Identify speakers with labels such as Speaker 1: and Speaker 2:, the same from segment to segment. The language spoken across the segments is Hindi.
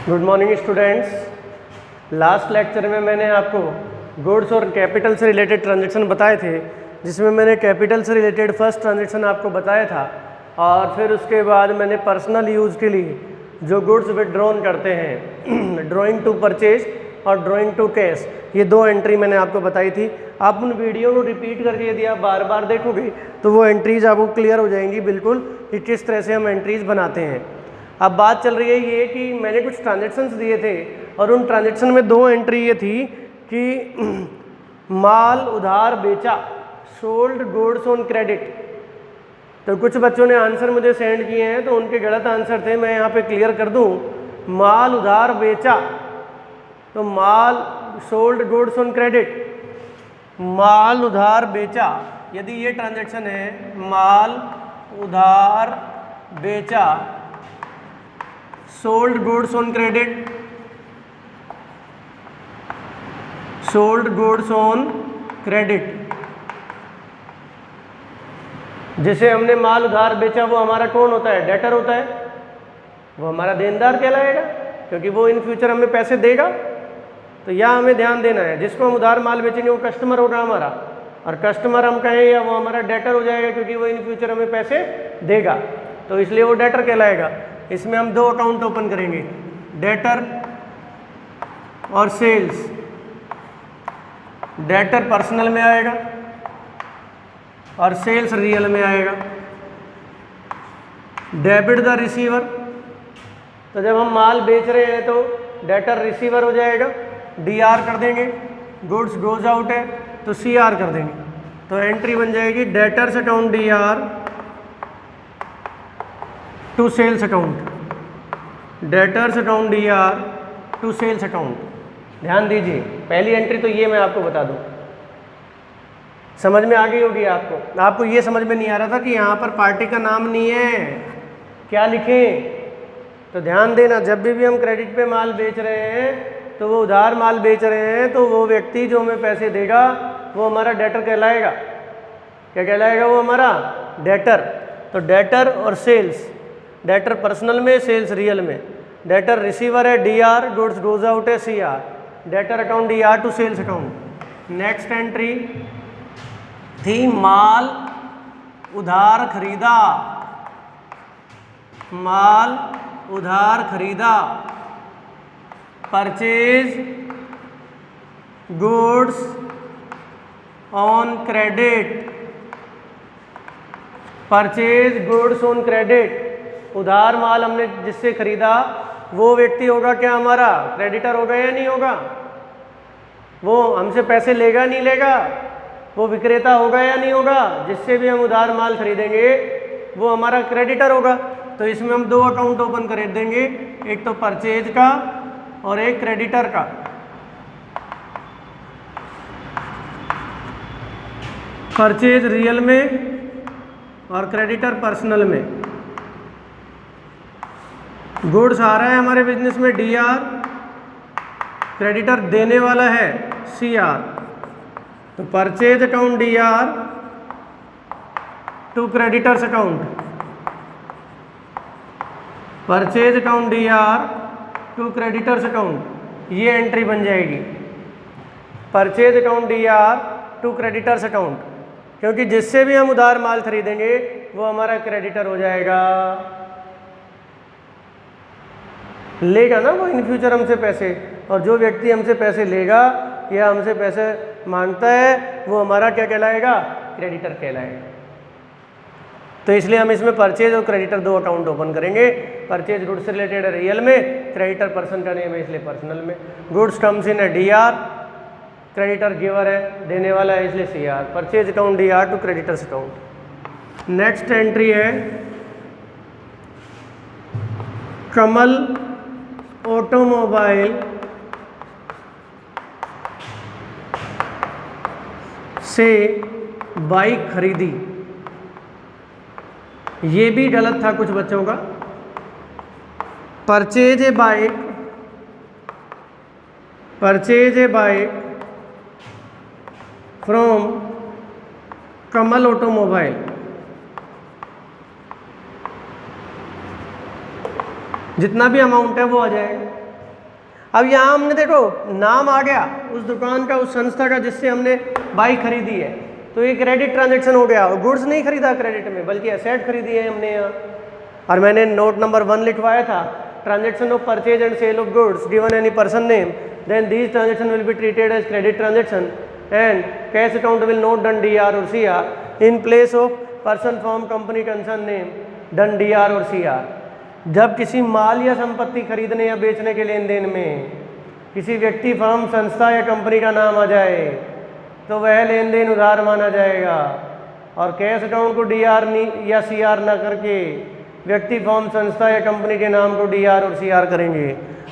Speaker 1: Good morning students. Last lecture में मैंने आपको गुड्स और कैपिटल से रिलेटेड ट्रांजैक्शन बताए थे, जिसमें मैंने कैपिटल से रिलेटेड फर्स्ट ट्रांजैक्शन आपको बताया था और फिर उसके बाद मैंने पर्सनल यूज़ के लिए जो गुड्स विड्रॉन करते हैं ड्राइंग टू परचेज और ड्राइंग टू कैश, ये दो एंट्री मैंने आपको बताई थी। आप उन वीडियो को रिपीट करके यदि आप बार बार देखोगे तो वो एंट्रीज आपको क्लियर हो जाएंगी बिल्कुल कि किस तरह से हम एंट्रीज बनाते हैं। अब बात चल रही है ये कि मैंने कुछ ट्रांजैक्शंस दिए थे और उन ट्रांजैक्शन में दो एंट्री ये थी कि माल उधार बेचा, सोल्ड गुड्स ऑन क्रेडिट। तो कुछ बच्चों ने आंसर मुझे सेंड किए हैं तो उनके गलत आंसर थे, मैं यहाँ पे क्लियर कर दूँ। माल उधार बेचा तो माल सोल्ड गुड्स ऑन क्रेडिट, माल उधार बेचा यदि ये ट्रांजैक्शन है, माल उधार बेचा sold goods on credit, sold goods on credit. जिसे हमने माल उधार बेचा वो हमारा कौन होता है? डेटर होता है, वो हमारा देनदार कहलाएगा क्योंकि वो इन फ्यूचर हमें पैसे देगा। तो यह हमें ध्यान देना है, जिसको हम उधार माल बेचेंगे वो कस्टमर होगा हमारा, और कस्टमर हम कहें या वो हमारा डेटर हो जाएगा क्योंकि वो इन फ्यूचर हमें पैसे देगा, तो इसलिए वो डेटर कहलाएगा। इसमें हम दो अकाउंट ओपन करेंगे, डेटर और सेल्स। डेटर पर्सनल में आएगा और सेल्स रियल में आएगा। डेबिट द रिसीवर, तो जब हम माल बेच रहे हैं तो डेटर रिसीवर हो जाएगा, डीआर कर देंगे। गुड्स गोज आउट है तो सीआर कर देंगे, तो एंट्री बन जाएगी debtors account DR to sales account, debtors account DR to sales account. ध्यान दीजिए, पहली एंट्री तो ये मैं आपको बता दूं, समझ में आ गई होगी आपको। आपको ये समझ में नहीं आ रहा था कि यहाँ पर पार्टी का नाम नहीं है, क्या लिखें? तो ध्यान देना, जब भी हम क्रेडिट पे माल बेच रहे हैं तो वो उधार माल बेच रहे हैं तो वो व्यक्ति जो हमें पैसे देगा वो हमारा डेटर कहलाएगा। क्या कहलाएगा? वो हमारा डेटर। तो डेटर और सेल्स, डेटर पर्सनल में, सेल्स रियल में। डेटर रिसीवर है डीआर, गुड्स गोज आउट है CR, debtor account DR to sales account. Next entry थी माल उधार खरीदा, माल उधार खरीदा, purchase goods on credit, purchase goods on credit. उधार माल हमने जिससे खरीदा वो व्यक्ति होगा क्या हमारा? क्रेडिटर होगा या नहीं होगा? वो हमसे पैसे लेगा नहीं लेगा? वो विक्रेता होगा या नहीं होगा? जिससे भी हम उधार माल खरीदेंगे वो हमारा क्रेडिटर होगा। तो इसमें हम दो अकाउंट ओपन कर देंगे, एक तो परचेज का और एक क्रेडिटर का। परचेज रियल में और क्रेडिटर पर्सनल में। गुड्स आ रहा है हमारे बिजनेस में डीआर, क्रेडिटर देने वाला है सीआर, तो purchase account DR to creditors account, purchase account DR to creditors account. ये एंट्री बन जाएगी purchase account DR to creditors account, क्योंकि जिससे भी हम उधार माल खरीदेंगे वो हमारा क्रेडिटर हो जाएगा। लेगा ना वो इन फ्यूचर हमसे पैसे, और जो व्यक्ति हमसे पैसे लेगा या हमसे पैसे मांगता है वो हमारा क्या कहलाएगा? क्रेडिटर कहलाएगा। तो इसलिए हम इसमें परचेज और क्रेडिटर दो अकाउंट ओपन करेंगे। परचेज गुड्स से रिलेटेड है रियल में, क्रेडिटर पर्सन का नेम है इसलिए पर्सनल में। गुड्स कम्स इन है डीआर, क्रेडिटर गिवर है देने वाला है इसलिए CR, purchase account DR to creditors account. Next entry है कमल ऑटोमोबाइल से बाइक खरीदी। ये भी गलत था कुछ बच्चों का। Purchase a bike, purchase a bike from Kamal automobile. जितना भी अमाउंट है वो आ जाएगा। अब यहाँ हमने देखो नाम आ गया उस दुकान का, उस संस्था का जिससे हमने बाइक खरीदी है, तो ये क्रेडिट ट्रांजैक्शन हो गया। और गुड्स नहीं खरीदा क्रेडिट में, बल्कि एसेट खरीदी है हमने यहाँ। और मैंने नोट नंबर 1 लिखवाया था, transaction of purchase and sale of goods given any person name, then these transaction will be treated as credit transaction and cash account will not done DR और CR in place of person firm company concern name done DR और CR। जब किसी माल या संपत्ति खरीदने या बेचने के लेन देन में किसी व्यक्ति, फर्म, संस्था या कंपनी का नाम आ जाए तो वह लेन देन उधार माना जाएगा। और कैश अकाउंट को DR या CR ना करके व्यक्ति, फर्म, संस्था या कंपनी के नाम को DR और CR करेंगे।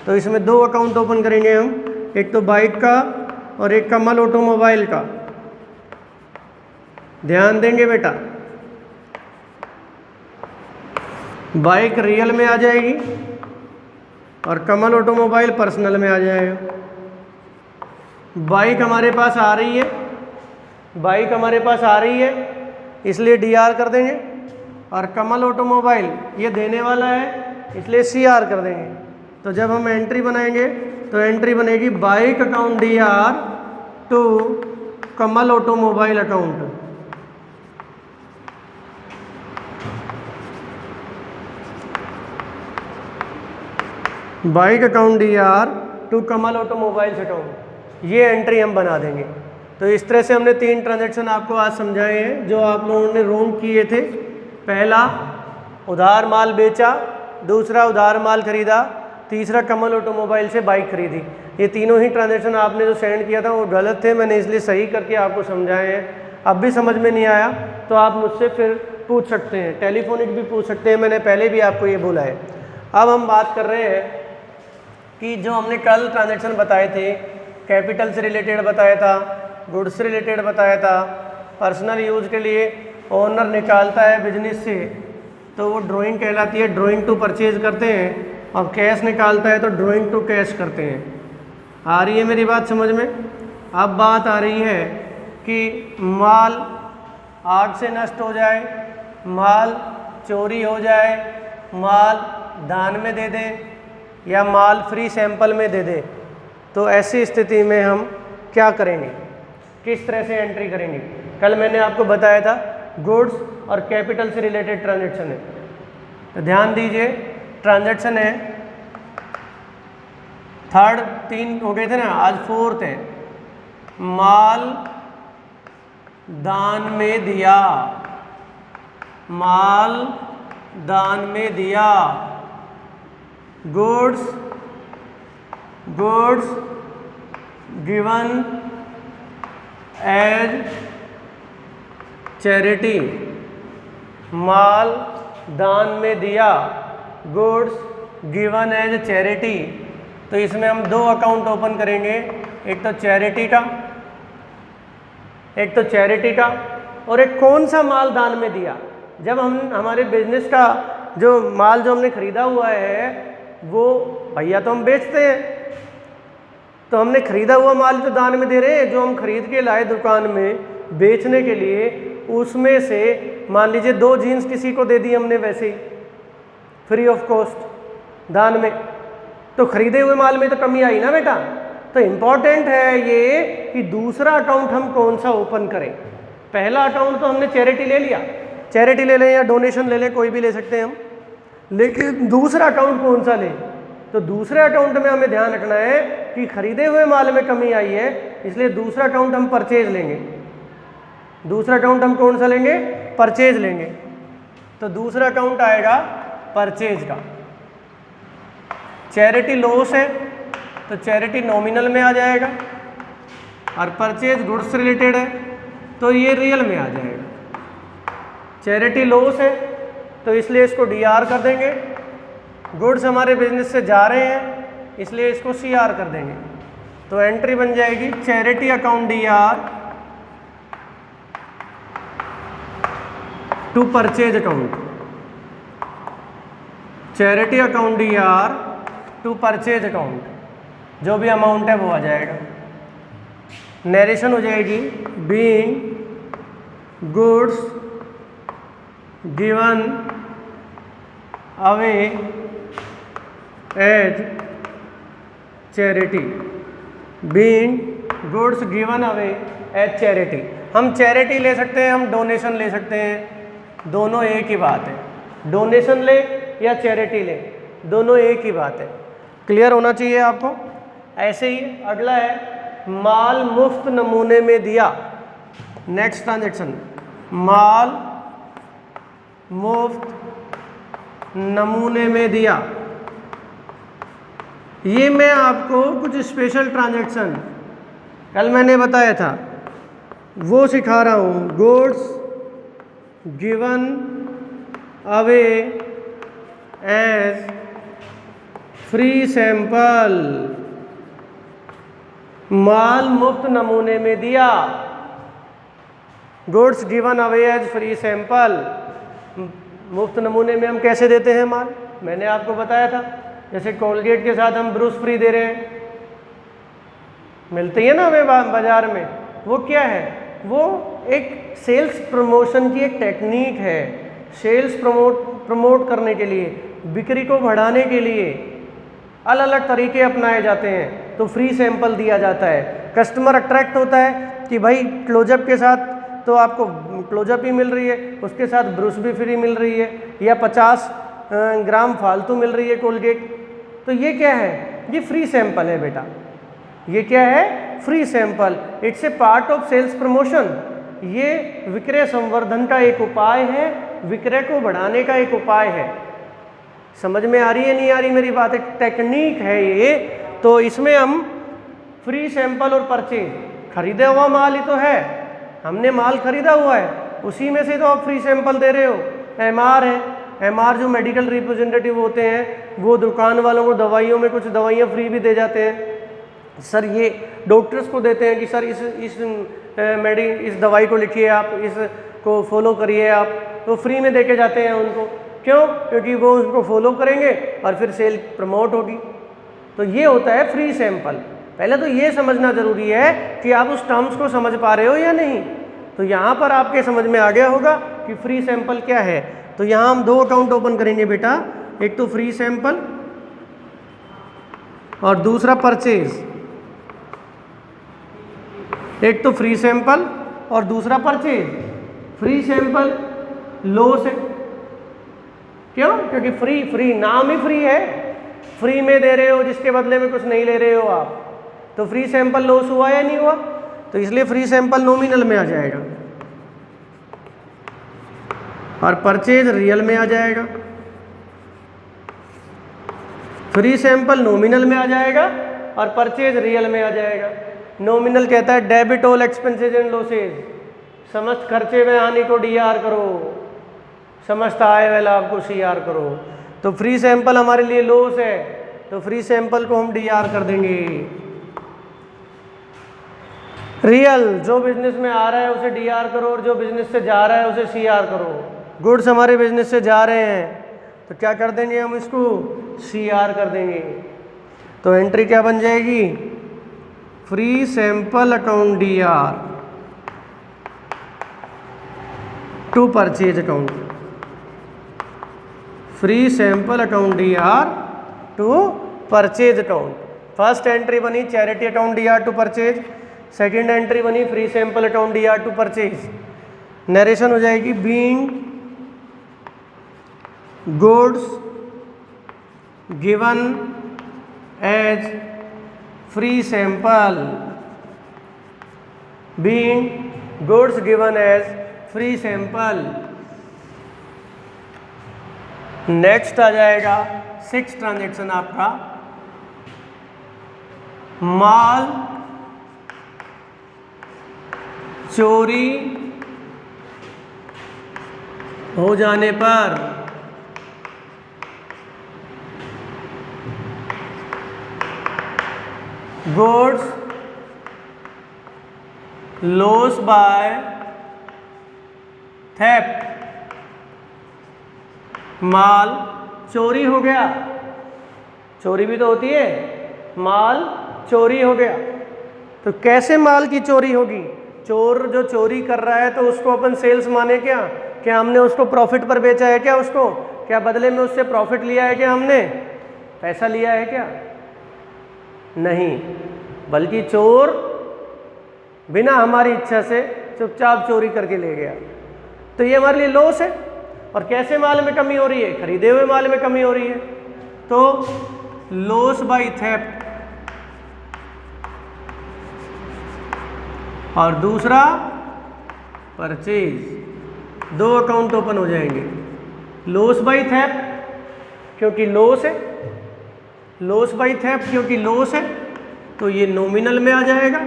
Speaker 1: तो इसमें 2 अकाउंट ओपन करेंगे हम, एक तो बाइक का और एक कमल ऑटोमोबाइल का। ध्यान देंगे बेटा, बाइक रियल में आ जाएगी और कमल ऑटोमोबाइल पर्सनल में आ जाएगा। बाइक हमारे पास आ रही है, बाइक हमारे पास आ रही है इसलिए DR कर देंगे, और कमल ऑटोमोबाइल ये देने वाला है इसलिए CR कर देंगे। तो जब हम एंट्री बनाएंगे तो एंट्री बनेगी bike account DR to Kamal automobile account. Bike account DR to Kamal automobiles account, ये एंट्री हम बना देंगे। तो इस तरह से हमने 3 ट्रांजैक्शन आपको आज समझाए हैं जो आप लोगों ने रॉन्ग किए थे। पहला उधार माल बेचा, दूसरा उधार माल खरीदा, तीसरा कमल ऑटोमोबाइल से बाइक खरीदी। ये तीनों ही ट्रांजैक्शन आपने जो सेंड किया था वो गलत थे, मैंने इसलिए सही करके आपको समझाए हैं। अब भी समझ में नहीं आया तो आप मुझसे फिर पूछ सकते हैं, टेलीफोनिक भी पूछ सकते हैं, मैंने पहले भी आपको ये बोला है। अब हम बात कर रहे हैं कि जो हमने कल ट्रांजैक्शन बताए थे, कैपिटल से रिलेटेड बताया था, गुड्स से रिलेटेड बताया था, पर्सनल यूज़ के लिए ओनर निकालता है बिजनेस से तो वो ड्राइंग कहलाती है, ड्राइंग टू परचेज करते हैं, और कैश निकालता है तो ड्राइंग टू कैश करते हैं। आ रही है मेरी बात समझ में? अब बात आ रही है कि माल आग से नष्ट हो जाए, माल चोरी हो जाए, माल दान में दे दें या माल फ्री सैंपल में दे दे, तो ऐसी स्थिति में हम क्या करेंगे, किस तरह से एंट्री करेंगे? कल मैंने आपको बताया था गुड्स और कैपिटल से रिलेटेड ट्रांजैक्शन है। तो ध्यान दीजिए, ट्रांजैक्शन है थर्ड, 3 हो गए थे ना, आज 4th है। माल दान में दिया, माल दान में दिया, गुड्स गिवन एज चैरिटी, माल दान में दिया, गुड्स गिवन एज चैरिटी। तो इसमें हम 2 अकाउंट ओपन करेंगे, एक तो चैरिटी का, और एक कौन सा माल दान में दिया। जब हम हमारे बिजनेस का जो माल जो हमने खरीदा हुआ है वो भैया तो हम बेचते हैं, तो हमने खरीदा हुआ माल तो दान में दे रहे हैं। जो हम खरीद के लाए दुकान में बेचने के लिए, उसमें से मान लीजिए 2 जीन्स किसी को दे दी हमने वैसे ही फ्री ऑफ कॉस्ट दान में, तो खरीदे हुए माल में तो कमी आई ना बेटा। तो इम्पॉर्टेंट है ये कि दूसरा अकाउंट हम कौन सा ओपन करें। पहला अकाउंट तो हमने चैरिटी ले लिया, चैरिटी ले लें या डोनेशन ले लें, कोई भी ले सकते हैं हम, लेकिन दूसरा अकाउंट कौन सा लें? तो दूसरे अकाउंट में हमें ध्यान रखना है कि खरीदे हुए माल में कमी आई है, इसलिए दूसरा अकाउंट हम परचेज लेंगे। दूसरा अकाउंट हम कौन सा लेंगे? परचेज लेंगे। तो दूसरा अकाउंट आएगा परचेज का। चैरिटी लॉस है तो चैरिटी नॉमिनल में आ जाएगा, और परचेज गुड्स से रिलेटेड है तो ये रियल में आ जाएगा। चैरिटी लॉस है तो इसलिए इसको DR कर देंगे, गुड्स हमारे बिजनेस से जा रहे हैं इसलिए इसको CR कर देंगे। तो एंट्री बन जाएगी charity account DR to purchase account, charity account DR to purchase account, जो भी अमाउंट है वो आ जाएगा। नरेशन हो जाएगी being goods given away as charity, being goods given away as charity. हम चैरिटी ले सकते हैं, हम डोनेशन ले सकते हैं, दोनों एक ही बात है। डोनेशन ले या चैरिटी ले, दोनों एक ही बात है। क्लियर होना चाहिए आपको। ऐसे ही अगला है माल मुफ्त नमूने में दिया। नेक्स्ट ट्रांजैक्शन, माल मुफ्त नमूने में दिया। ये मैं आपको कुछ स्पेशल ट्रांजैक्शन कल मैंने बताया था वो सिखा रहा हूँ। Goods given away as free sample, माल मुफ्त नमूने में दिया। Goods given away as free sample, मुफ्त नमूने में हम कैसे देते हैं माल, मैंने आपको बताया था। जैसे कोलगेट के साथ हम ब्रूस फ्री दे रहे हैं, मिलती है ना हमें बाजार में। वो क्या है, वो एक सेल्स प्रमोशन की एक टेक्निक है। सेल्स प्रमोट करने के लिए, बिक्री को बढ़ाने के लिए अलग अलग तरीके अपनाए जाते हैं। तो फ्री सैंपल दिया जाता है, कस्टमर अट्रैक्ट होता है कि भाई क्लोजअप के साथ तो आपको क्लोजअप ही मिल रही है, उसके साथ ब्रूस भी फ्री मिल रही है, या 50 ग्राम फालतू मिल रही है कोलगेट। तो ये क्या है, ये फ्री सैंपल है बेटा। ये क्या है, free sample. It's a part of sales promotion. ये विक्रय संवर्धन का एक उपाय है, विक्रय को बढ़ाने का एक उपाय है। समझ में आ रही है नहीं आ रही मेरी बात, एक टेक्निक है ये। तो इसमें हम फ्री सैंपल और परचेज, खरीदा हुआ माल ही तो है, हमने माल खरीदा हुआ है, उसी में से तो आप फ्री सैंपल दे रहे हो। एमआर है, एमआर जो मेडिकल रिप्रेजेंटेटिव होते हैं वो दुकान वालों को दवाइयों में कुछ दवाइयाँ फ्री भी दे जाते हैं। सर ये डॉक्टर्स को देते हैं कि सर इस दवाई को लिखिए आप, इसको फॉलो करिए आप, तो फ्री में दे के जाते हैं उनको। क्यों? क्योंकि वो उनको फॉलो करेंगे और फिर सेल प्रमोट होगी। तो ये होता है फ्री सैंपल। पहले तो ये समझना ज़रूरी है कि आप उस टर्म्स को समझ पा रहे हो या नहीं। तो यहाँ पर आपके समझ में आ गया होगा कि फ्री सैंपल क्या है। तो यहाँ हम 2 अकाउंट ओपन करेंगे बेटा, एक तो फ्री सैंपल और दूसरा परचेज। एक तो फ्री सैंपल और दूसरा परचेज। फ्री सैंपल लॉस है, क्यों? क्योंकि फ्री नाम ही फ्री है, फ्री में दे रहे हो जिसके बदले में कुछ नहीं ले रहे हो आप। तो फ्री सैंपल लॉस हुआ या नहीं हुआ? तो इसलिए फ्री सैंपल नॉमिनल में आ जाएगा और परचेज रियल में आ जाएगा। फ्री सैंपल नॉमिनल में आ जाएगा और परचेज रियल में आ जाएगा। नॉमिनल कहता है debit all expenses and losses, समस्त खर्चे व हानि को डीआर करो, समस्त आय व लाभ को सीआर करो। तो फ्री सैंपल हमारे लिए लॉस है, तो फ्री सैंपल को हम डीआर कर देंगे। रियल जो बिजनेस में आ रहा है उसे डीआर करो और जो बिजनेस से जा रहा है उसे सीआर करो। गुड्स हमारे बिजनेस से जा रहे हैं तो क्या कर देंगे हम, इसको सीआर कर देंगे। तो एंट्री क्या बन जाएगी, free sample account DR to purchase account. Free sample account DR to purchase account. First entry बनी charity account DR to purchase, second entry बनी free sample account DR to purchase. Narration हो जाएगी being goods given as free sample, being goods given as free sample. Next आ जाएगा 6 ट्रांजैक्शन आपका, माल चोरी हो जाने पर गुड्स लॉस बाय थेफ्ट। माल चोरी हो गया, चोरी भी तो होती है, माल चोरी हो गया। तो कैसे माल की चोरी होगी? चोर जो चोरी कर रहा है तो उसको अपन सेल्स माने क्या? क्या हमने उसको प्रॉफिट पर बेचा है क्या? उसको क्या बदले में उससे प्रॉफिट लिया है क्या? हमने पैसा लिया है क्या? नहीं, बल्कि चोर बिना हमारी इच्छा से चुपचाप चोरी करके ले गया। तो ये हमारे लिए लॉस है। और कैसे माल में कमी हो रही है? खरीदे हुए माल में कमी हो रही है। तो लॉस बाय थेफ्ट, और दूसरा परचेज। दो अकाउंट ओपन हो जाएंगे। लॉस बाय थेफ्ट क्योंकि लॉस है, लॉस बाय थेफ्ट क्योंकि लॉस है तो ये नॉमिनल में आ जाएगा,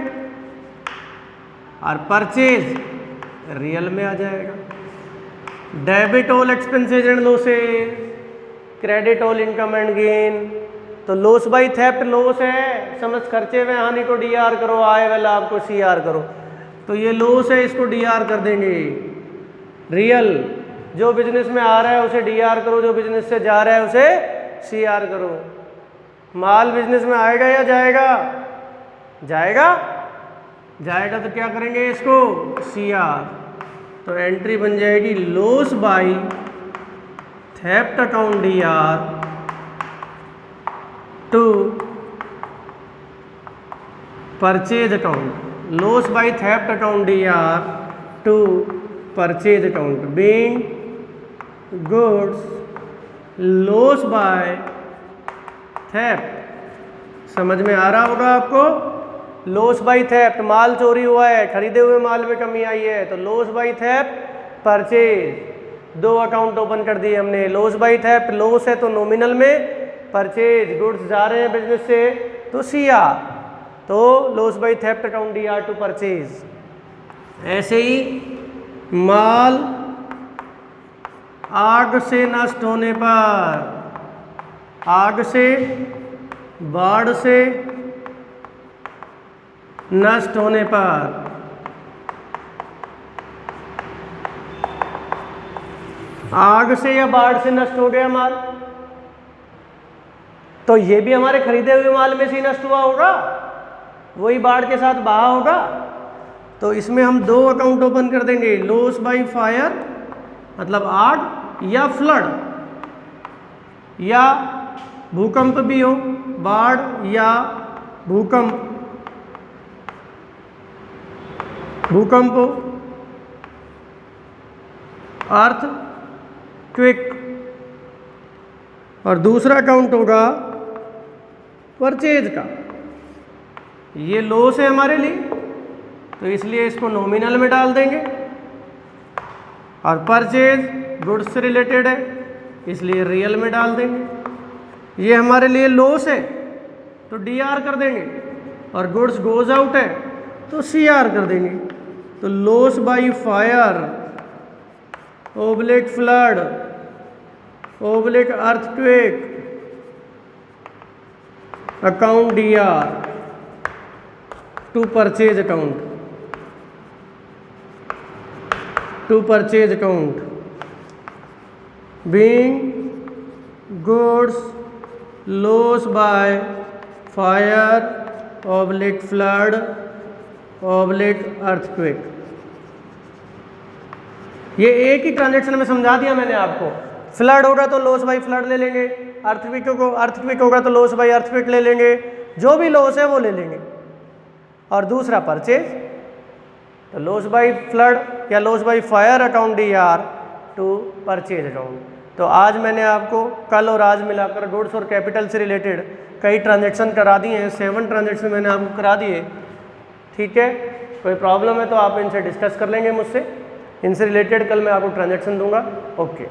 Speaker 1: और परचेज रियल में आ जाएगा। Debit all expenses and losses, credit all income and gain. तो लॉस बाय थेफ्ट लॉस है, समझ खर्चे में हानि को डीआर करो, आय व लाभ को सीआर करो। तो ये लॉस है, इसको डीआर कर देंगे। रियल, जो बिजनेस में आ रहा है उसे डीआर करो, जो बिजनेस से जा रहा है उसे सीआर करो। माल बिजनेस में आएगा या जाएगा? जाएगा। जाएगा तो क्या करेंगे इसको? सीआर। तो एंट्री बन जाएगी loss by theft account DR to purchase account. Loss by theft account DR to purchase account being goods loss by theft. समझ में आ रहा होगा आपको? लॉस बाय थेफ्ट, माल चोरी हुआ है, खरीदे हुए माल में कमी आई है, तो लॉस बाय थेफ्ट परचेज। दो अकाउंट ओपन कर दिए हमने। लॉस बाय थेफ्ट लॉस है तो नॉमिनल में, परचेज गुड्स जा रहे हैं बिजनेस से तो सीआर। तो loss by theft account DR to purchase. ऐसे ही माल आग से नष्ट होने पर, आग से, बाढ़ से नष्ट होने पर, आग से या बाढ़ से नष्ट हो गया माल, तो ये भी हमारे खरीदे हुए माल में से ही नष्ट हुआ होगा, वही बाढ़ के साथ बहा होगा। तो इसमें हम दो अकाउंट ओपन कर देंगे। लॉस बाय फायर मतलब आग या फ्लड, या भूकंप भी हो, बाढ़ या भूकंप, भूकंप हो, अर्थ क्विक। और दूसरा अकाउंट होगा परचेज का। ये लॉस है हमारे लिए तो इसलिए इसको नॉमिनल में डाल देंगे, और परचेज गुड्स से रिलेटेड है इसलिए रियल में डाल देंगे। ये हमारे लिए लॉस है तो डीआर कर देंगे, और गुड्स गोज आउट है तो सीआर कर देंगे। तो loss by fire oblique flood oblique earthquake account DR to purchase account, to purchase account being goods loss by fire oblique flood oblique earthquake. ये एक ही ट्रांजेक्शन में समझा दिया मैंने आपको। फ्लड होगा तो लॉस बाय फ्लड ले लेंगे, अर्थक्वेक होगा तो लॉस बाय अर्थक्वेक ले लेंगे, जो भी लॉस है वो ले लेंगे। और दूसरा परचेज, तो लॉस बाय फ्लड या loss by fire account DR to purchase account. तो आज मैंने आपको कल और आज मिलाकर गुड्स और कैपिटल से रिलेटेड कई ट्रांजेक्शन करा दिए हैं। 7 ट्रांजेक्शन मैंने आपको करा दिए। ठीक है, कोई प्रॉब्लम है तो आप इनसे डिस्कस कर लेंगे मुझसे। इनसे रिलेटेड कल मैं आपको ट्रांजेक्शन दूंगा। ओके।